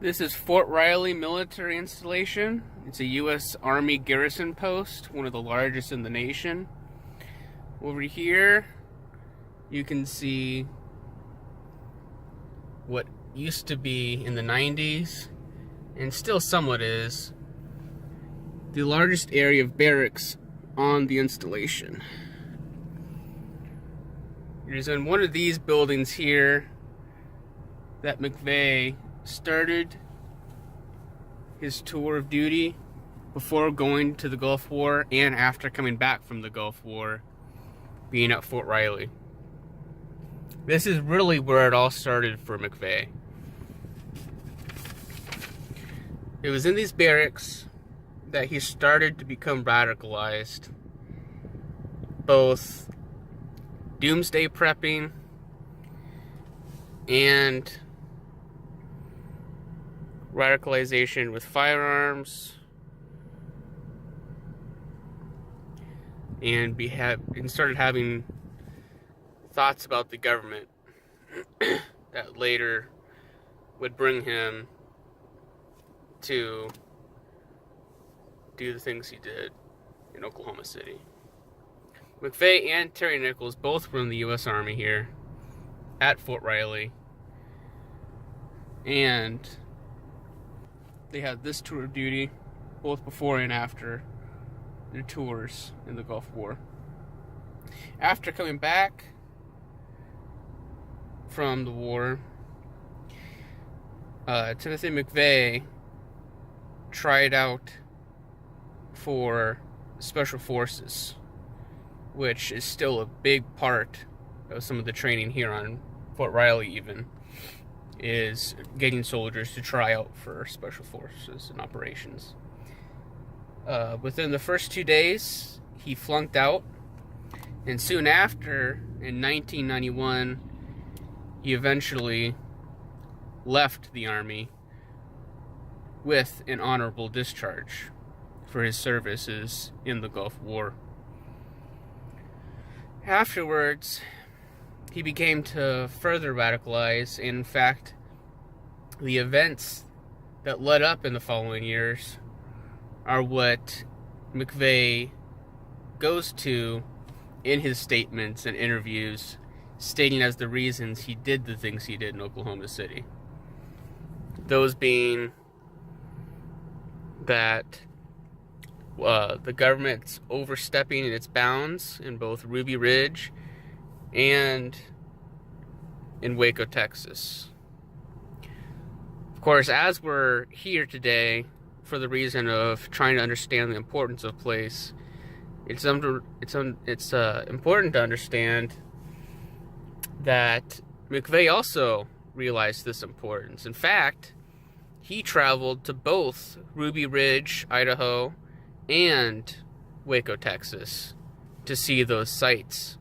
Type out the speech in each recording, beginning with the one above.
This is Fort Riley military installation. It's a U.S. Army garrison post, one of the largest in the nation. Over here, you can see what used to be in the 90s, and still somewhat is, the largest area of barracks on the installation. It is in one of these buildings here that McVeigh started his tour of duty before going to the Gulf War and after coming back from the Gulf War, being at Fort Riley. This is really where it all started for McVeigh. It was in these barracks that he started to become radicalized, both doomsday prepping and radicalization with firearms, and started having thoughts about the government that later would bring him to do the things he did in Oklahoma City. McVeigh and Terry Nichols both were in the U.S. Army here at Fort Riley, and they had this tour of duty both before and after their tours in the Gulf War. After coming back from the war, Timothy McVeigh tried out for Special Forces, which is still a big part of some of the training here on Fort Riley even, is getting soldiers to try out for Special Forces and operations. Within the first 2 days, he flunked out, and soon after, in 1991, he eventually left the Army with an honorable discharge for his services in the Gulf War. Afterwards, he began to further radicalize, and in fact, the events that led up in the following years are what McVeigh goes to in his statements and interviews, stating as the reasons he did the things he did in Oklahoma City. Those being that the government's overstepping its bounds in both Ruby Ridge and in Waco, Texas. Of course, as we're here today for the reason of trying to understand the importance of place, it's important to understand that McVeigh also realized this importance. In fact, he traveled to both Ruby Ridge, Idaho, and Waco, Texas, to see those sites,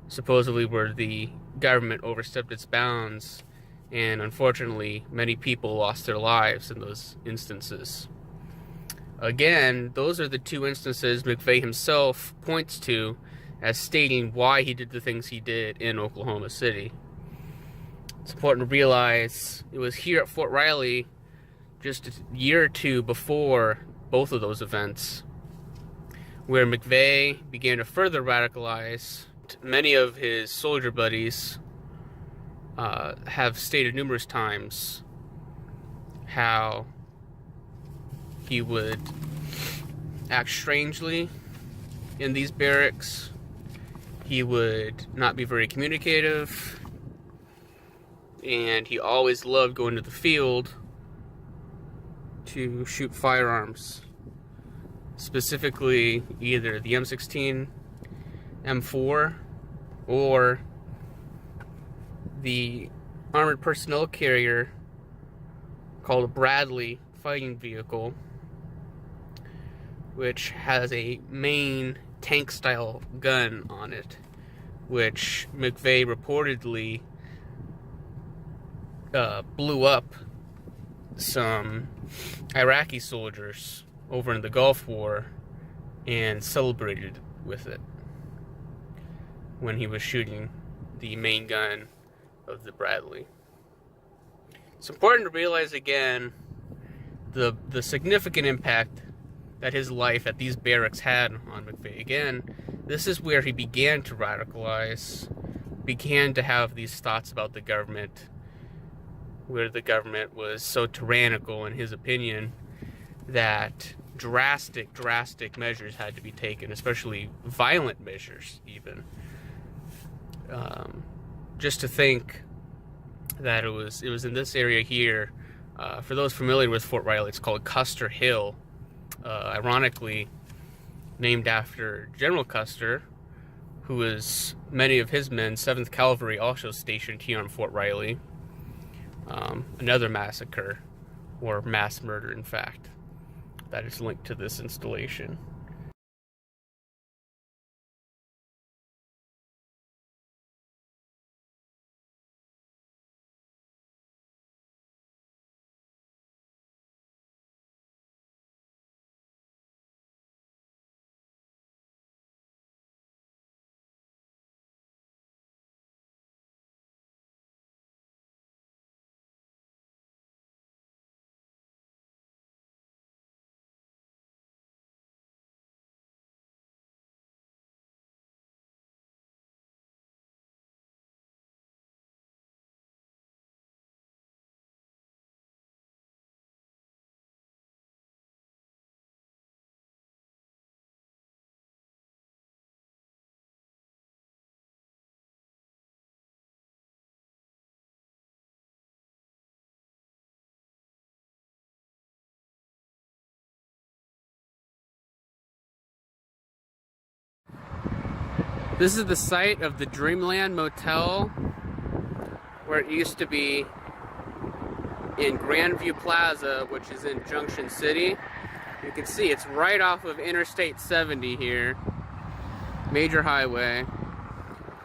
supposedly where the government overstepped its bounds, and unfortunately, many people lost their lives in those instances. Again, those are the two instances McVeigh himself points to as stating why he did the things he did in Oklahoma City. It's important to realize it was here at Fort Riley, just a year or two before both of those events, where McVeigh began to further radicalize. Many of his soldier buddies have stated numerous times how he would act strangely in these barracks. He would not be very communicative, and he always loved going to the field to shoot firearms, specifically either the M16, M4, or the armored personnel carrier called a Bradley fighting vehicle, which has a main tank-style gun on it, which McVeigh reportedly blew up some Iraqi soldiers over in the Gulf War and celebrated with it when he was shooting the main gun of the Bradley. It's important to realize again the significant impact that his life at these barracks had on McVeigh. Again, this is where he began to radicalize, began to have these thoughts about the government, where the government was so tyrannical in his opinion that drastic measures had to be taken, especially violent measures even. Just to think that it was in this area here. For those familiar with Fort Riley, it's called Custer Hill, ironically named after General Custer, who was many of his men, 7th Cavalry, also stationed here on Fort Riley. Another massacre, or mass murder in fact, that is linked to this installation. This is the site of the Dreamland Motel, where it used to be in Grandview Plaza, which is in Junction City. You can see it's right off of Interstate 70 here, major highway.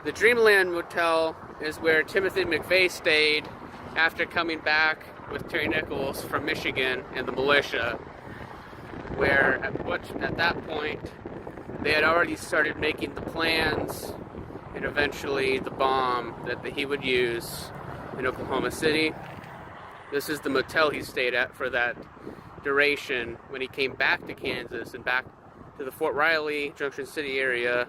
The Dreamland Motel is where Timothy McVeigh stayed after coming back with Terry Nichols from Michigan and the militia, where at that point they had already started making the plans and eventually the bomb that he would use in Oklahoma City. This is the motel he stayed at for that duration when he came back to Kansas and back to the Fort Riley, Junction City area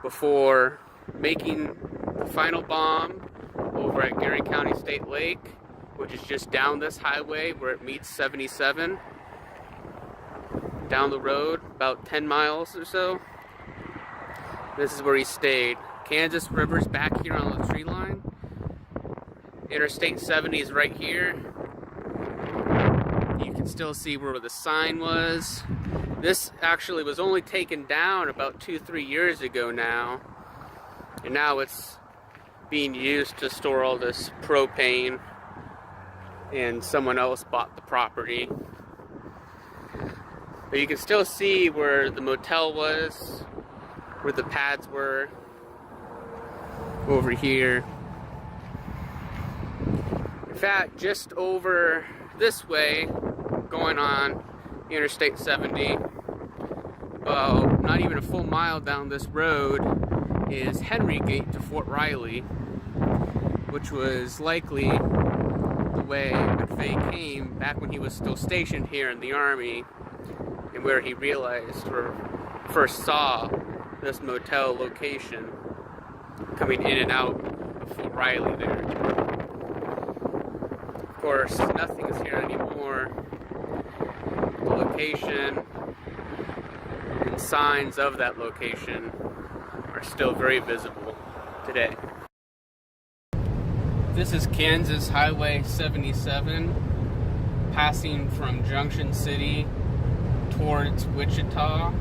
before making the final bomb over at Geary County State Lake, which is just down this highway where it meets 77. Down the road, about 10 miles or so. This is where he stayed. Kansas River's back here on the tree line. Interstate 70 is right here. You can still see where the sign was. This actually was only taken down about 2-3 years ago now. And now it's being used to store all this propane. And someone else bought the property. But you can still see where the motel was, where the pads were, over here. In fact, just over this way, going on Interstate 70, well, not even a full mile down this road is Henry Gate to Fort Riley, which was likely the way McVeigh came back when he was still stationed here in the Army, and where he realized or first saw this motel location coming in and out of Fort Riley there. Of course, nothing is here anymore. The location and signs of that location are still very visible today. This is Kansas Highway 77, passing from Junction City towards Wichita.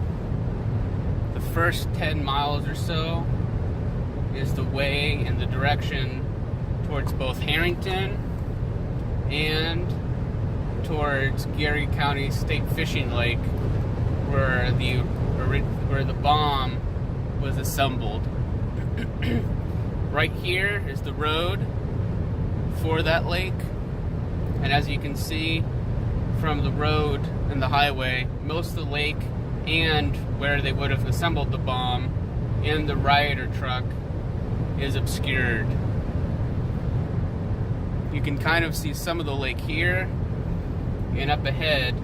The first 10 miles or so is the way in the direction towards both Harrington and towards Geary County State Fishing Lake, where the bomb was assembled. Right here is the road for that lake, and as you can see from the road and the highway, most of the lake and where they would have assembled the bomb in the rioter truck is obscured. You can kind of see some of the lake here and up ahead,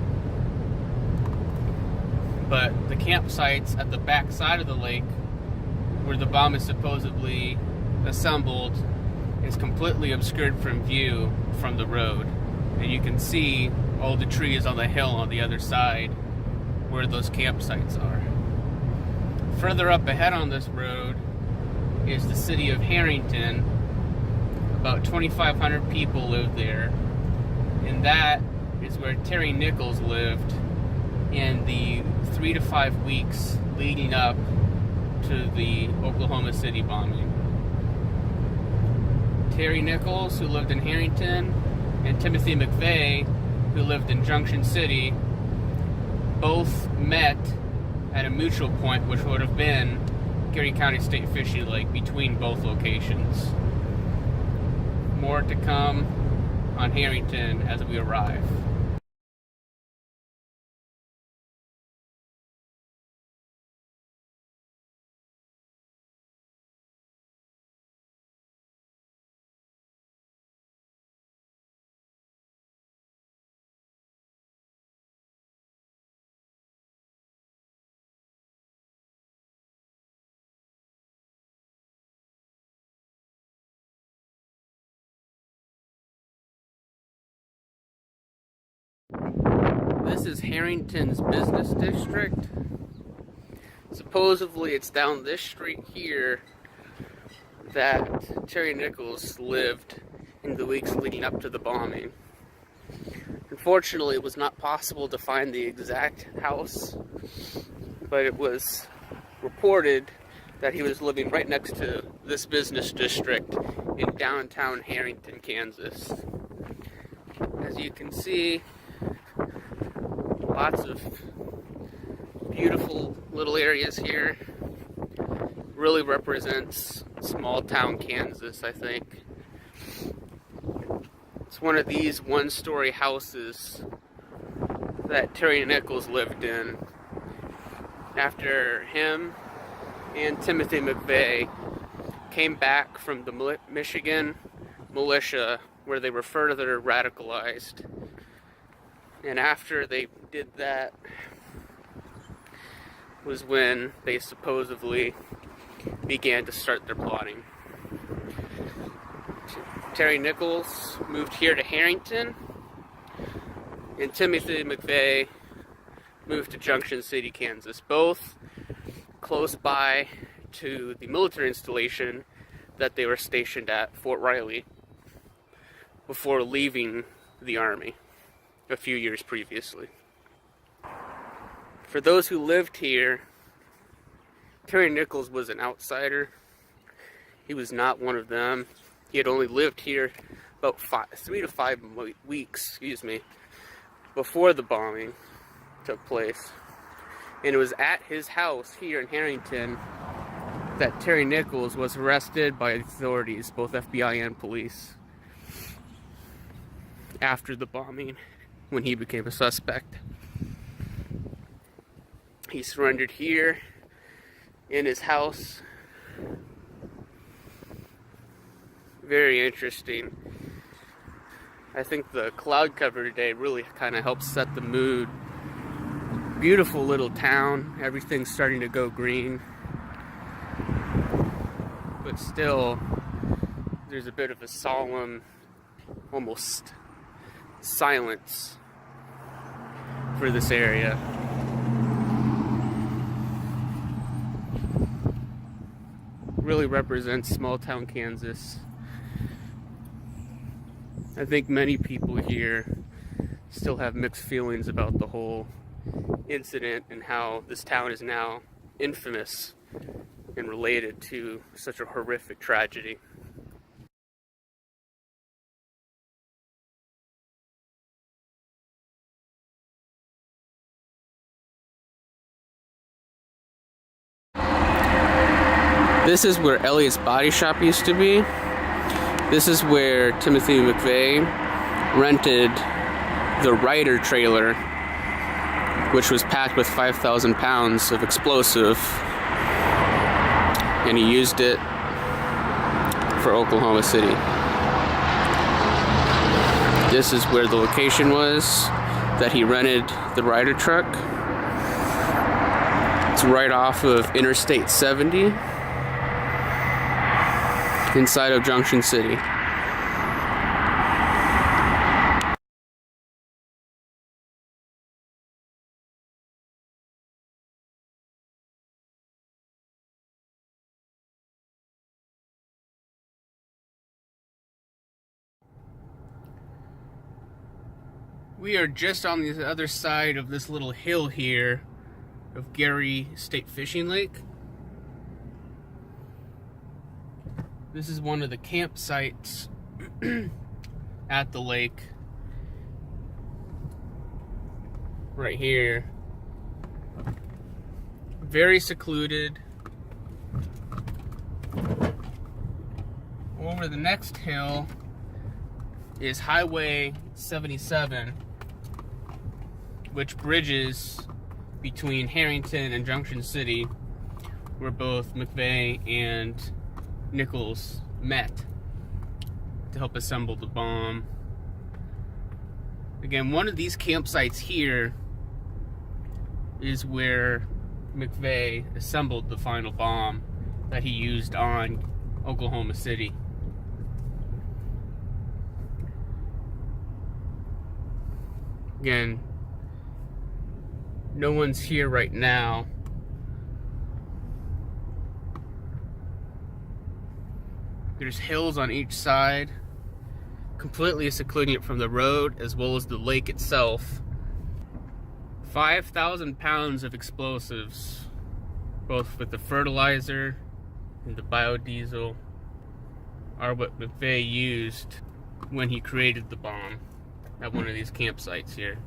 but the campsites at the back side of the lake where the bomb is supposedly assembled is completely obscured from view from the road, and you can see all the trees on the hill on the other side where those campsites are. Further up ahead on this road is the city of Harrington. About 2,500 people live there, and that is where Terry Nichols lived in the 3 to 5 weeks leading up to the Oklahoma City bombing. Terry Nichols, who lived in Harrington, and Timothy McVeigh, who lived in Junction City, both met at a mutual point, which would have been Geary County State Fishing Lake, between both locations. More to come on Harrington as we arrive. This is Harrington's business district. Supposedly it's down this street here that Terry Nichols lived in the weeks leading up to the bombing. Unfortunately, it was not possible to find the exact house, but it was reported that he was living right next to this business district in downtown Harrington, Kansas. As you can see, lots of beautiful little areas here. Really represents small town Kansas, I think. It's one of these one-story houses that Terry Nichols lived in after him and Timothy McVeigh came back from the Michigan militia, where they were further radicalized. And after they did that was when they supposedly began to start their plotting. Terry Nichols moved here to Harrington, and Timothy McVeigh moved to Junction City, Kansas, both close by to the military installation that they were stationed at, Fort Riley, before leaving the Army a few years previously. For those who lived here, Terry Nichols was an outsider. He was not one of them. He had only lived here about 3 to 5 weeks, before the bombing took place. And it was at his house here in Harrington that Terry Nichols was arrested by authorities, both FBI and police, after the bombing, when he became a suspect. He surrendered here in his house. Very interesting. I think the cloud cover today really kind of helps set the mood. Beautiful little town. Everything's starting to go green. But still, there's a bit of a solemn, almost silence for this area. Really represents small town Kansas. I think many people here still have mixed feelings about the whole incident and how this town is now infamous and related to such a horrific tragedy. This is where Elliott's Body Shop used to be. This is where Timothy McVeigh rented the Ryder trailer, which was packed with 5,000 pounds of explosive, and he used it for Oklahoma City. This is where the location was that he rented the Ryder truck. It's right off of Interstate 70 inside of Junction City. We are just on the other side of this little hill here of Gary State Fishing Lake. This is one of the campsites at the lake. Right here. Very secluded. Over the next hill is Highway 77, which bridges between Harrington and Junction City, where both McVeigh and Nichols met to help assemble the bomb. Again, one of these campsites here is where McVeigh assembled the final bomb that he used on Oklahoma City. Again, no one's here right now. There's hills on each side, completely secluding it from the road as well as the lake itself. 5,000 pounds of explosives, both with the fertilizer and the biodiesel, are what McVeigh used when he created the bomb at one of these campsites here.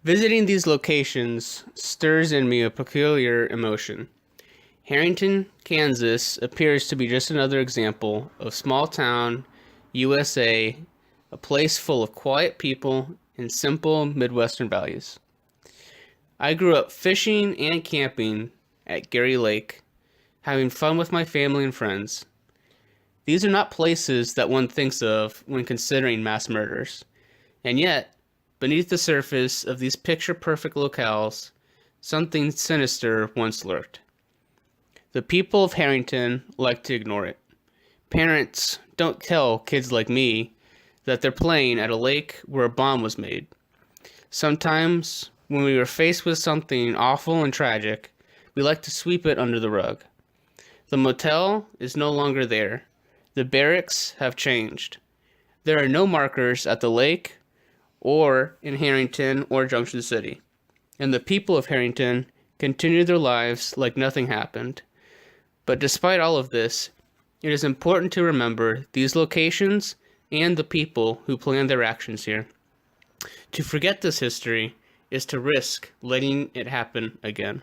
Visiting these locations stirs in me a peculiar emotion. Harrington, Kansas appears to be just another example of small town USA, a place full of quiet people and simple Midwestern values. I grew up fishing and camping at Gary Lake, having fun with my family and friends. These are not places that one thinks of when considering mass murders. And yet, beneath the surface of these picture-perfect locales, something sinister once lurked. The people of Harrington like to ignore it. Parents don't tell kids like me that they're playing at a lake where a bomb was made. Sometimes, when we are faced with something awful and tragic, we like to sweep it under the rug. The motel is no longer there. The barracks have changed. There are no markers at the lake or in Harrington or Junction City. And the people of Harrington continue their lives like nothing happened. But despite all of this, it is important to remember these locations and the people who planned their actions here. To forget this history is to risk letting it happen again.